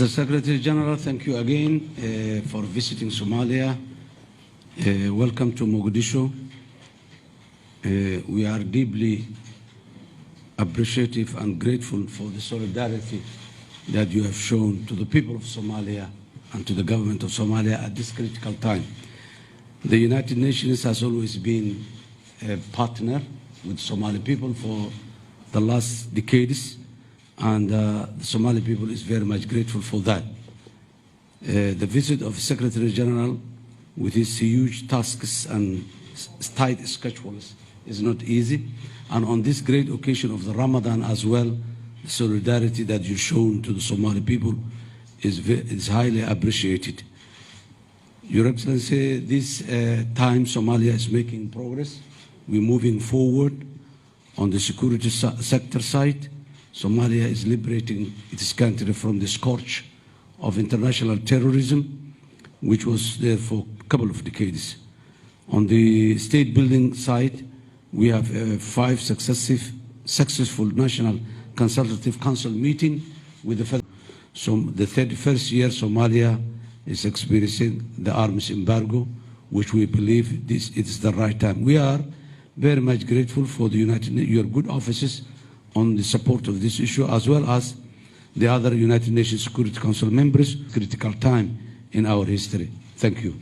Mr. Secretary General, thank you again for visiting Somalia. Welcome to Mogadishu. We are deeply appreciative and grateful for the solidarity that you have shown to the people of Somalia and to the government of Somalia at this critical time. The United Nations has always been a partner with Somali people for the last decades, and the Somali people is very much grateful for that. The visit of the Secretary General with his huge tasks and tight schedules is not easy, and on this great occasion of the Ramadan as well, the solidarity that you've shown to the Somali people is highly appreciated. Your Excellency, this time Somalia is making progress. We're moving forward on the security sector side. Somalia is liberating its country from the scourge of international terrorism, which was there for a couple of decades. On the state building side, we have 5 successful National Consultative Council meeting with the federal. So the 31st year Somalia is experiencing the arms embargo, which we believe it is the right time. We are very much grateful for the your good offices on the support of this issue, as well as the other United Nations Security Council members. Critical time in our history. Thank you.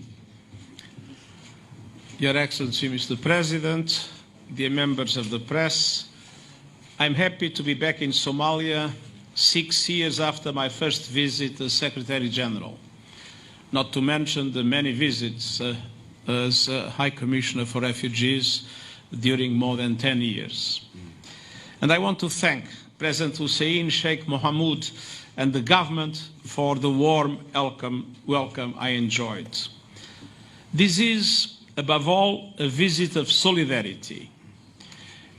Your Excellency, Mr. President, dear members of the press, I'm happy to be back in Somalia 6 years after my first visit as Secretary General, not to mention the many visits as High Commissioner for Refugees during more than 10 years. And I want to thank President Hussein Sheikh Mohamud and the government for the warm welcome I enjoyed. This is, above all, a visit of solidarity.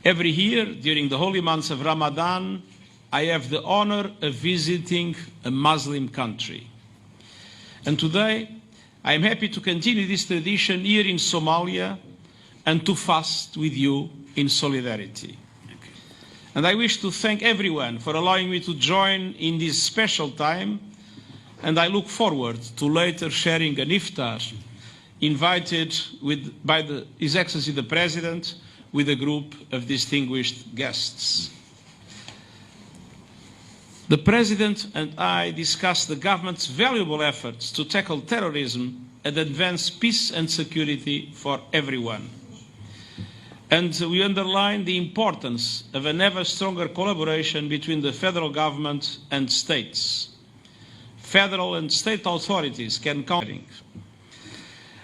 Every year, during the holy months of Ramadan, I have the honor of visiting a Muslim country. And today, I am happy to continue this tradition here in Somalia and to fast with you in solidarity. And I wish to thank everyone for allowing me to join in this special time, and I look forward to later sharing an iftar invited by His Excellency the President with a group of distinguished guests. The President and I discussed the government's valuable efforts to tackle terrorism and advance peace and security for everyone. And we underlined the importance of an ever stronger collaboration between the federal government and states. Federal and state authorities can count.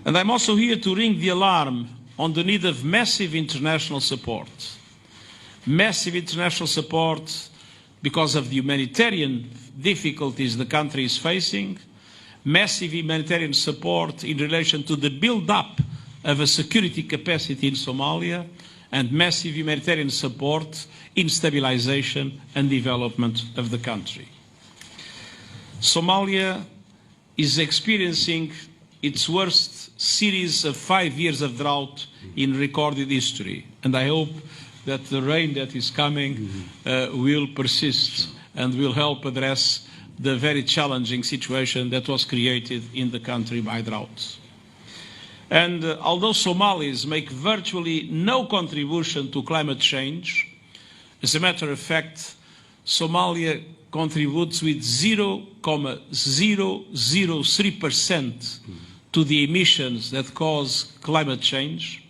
And I'm also here to ring the alarm on the need of massive international support. Massive international support because of the humanitarian difficulties the country is facing, massive humanitarian support in relation to the build-up of a security capacity in Somalia, and massive humanitarian support in stabilization and development of the country. Somalia is experiencing its worst series of 5 years of drought in recorded history, and I hope that the rain that is coming will persist and will help address the very challenging situation that was created in the country by droughts. And although Somalis make virtually no contribution to climate change, as a matter of fact, Somalia contributes with 0.003% to the emissions that cause climate change.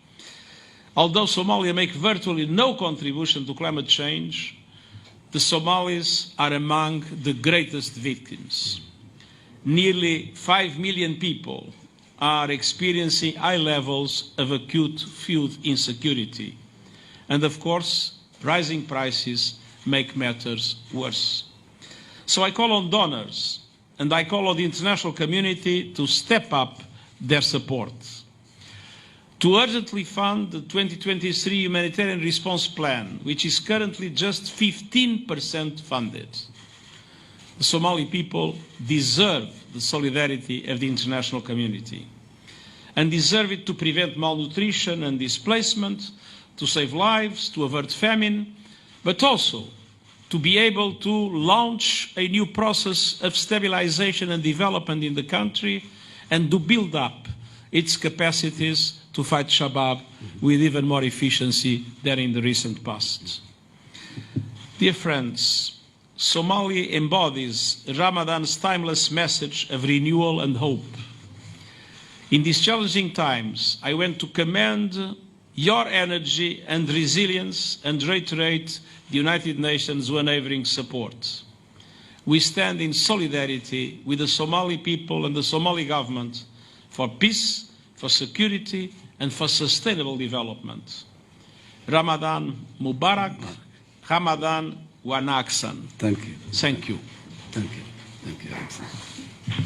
Although Somalia make virtually no contribution to climate change, the Somalis are among the greatest victims. Nearly 5 million people are experiencing high levels of acute food insecurity. And of course, rising prices make matters worse. So I call on donors and I call on the international community to step up their support, to urgently fund the 2023 Humanitarian Response Plan, which is currently just 15% funded. The Somali people deserve the solidarity of the international community and deserve it to prevent malnutrition and displacement, to save lives, to avert famine, but also to be able to launch a new process of stabilization and development in the country and to build up its capacities to fight Shabab with even more efficiency than in the recent past. Dear friends, Somalia embodies Ramadan's timeless message of renewal and hope. In these challenging times, I want to commend your energy and resilience and reiterate the United Nations' unwavering support. We stand in solidarity with the Somali people and the Somali government for peace, for security, and for sustainable development. Ramadan Mubarak, Ramadan Wanaksan. Thank you. Thank you. Thank you. Thank you.